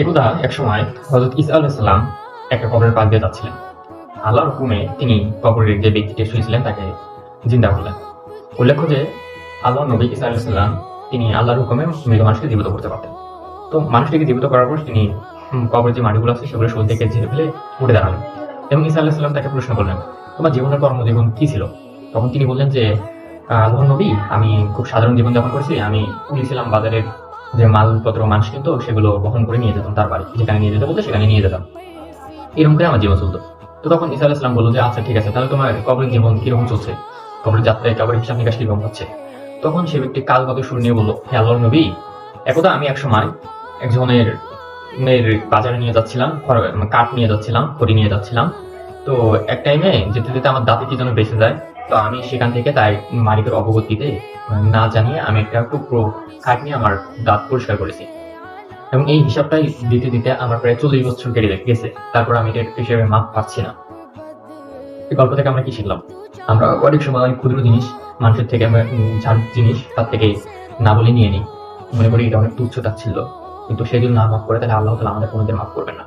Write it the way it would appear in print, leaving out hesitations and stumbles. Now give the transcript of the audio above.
একদা এক সময় হযরত ঈসা আলাইহিস সালাম একটা কবরের পাশ দিয়ে যাচ্ছিলেন। আল্লাহর হুকুমে তিনি কবরের যে ব্যক্তিটি শুয়েছিলেন তাকে জিন্দা করলেন। উল্লেখ্য যে আল্লাহর নবী ঈসা আলাইহিস সালাম তিনি আল্লাহর হুকুমে মৃত মানুষকে জীবিত করতে পারতেন। তো মানুষটিকে জীবিত করার পর তিনি কবরের যে মাটিগুলো আছে সেগুলো শরীর থেকে ঝেড়ে ফেলে উঠে দাঁড়ালেন এবং ঈসা আলাইহিস সালাম তাকে প্রশ্ন করলেন, তোমার জীবনের কর্মজীবন কি ছিল? তখন তিনি বললেন যে আল্লাহর নবী, আমি খুব সাধারণ জীবনযাপন করেছি। আমি কুলি ছিলাম, বাজারের যে মালপত্র মানুষ কিন্তু সেগুলো বহন করে নিয়ে যেতাম তার বাড়ি, যেখানে নিয়ে যেতে বলতো সেখানে নিয়ে যেতাম। এরকম করে আমার জীবন চলতো। তো তখন ঈসা আলাইহিস সালাম বলল যে আচ্ছা ঠিক আছে, তাহলে তোমার কবরের জীবন কিরকম চলছে, কবরের যাত্রায় কবরের হিসাব নিকাশ কিরকম হচ্ছে? তখন সে ব্যক্তি কালগত সুর নিয়ে বলল, হে আল্লাহর নবী, একদা আমি এক সময় একজনের বাজারে নিয়ে যাচ্ছিলাম, কাঠ নিয়ে যাচ্ছিলাম, খড়ি নিয়ে যাচ্ছিলাম। তো এক টাইমে যেতে যেতে আমার দাঁতে কি যেন বেঁচে যায়। তো আমি সেখান থেকে তাই মালিকের অবগত দিতে না জানিয়ে আমি একটা টুকরো কাঠ নিয়ে আমার দাঁত পরিষ্কার করেছি এবং এই হিসাবটাই দিতে দিতে আমার প্রায় 40 বছর কেটে গেছে। তারপর আমি এটার হিসেবে মাপ পাচ্ছি না। এই গল্প থেকে আমরা কি শিখলাম? আমরা অনেক সময় ক্ষুদ্র জিনিস মানুষের থেকে আমরা যার জিনিস তার থেকে না বলে নিয়ে নিই, মনে করি এটা অনেক তুচ্ছ তাচ্ছিল্য, কিন্তু সে যদি না মাফ করে তাহলে আল্লাহ তাআলা আমাদের কোনোদিন মাফ করবেন না।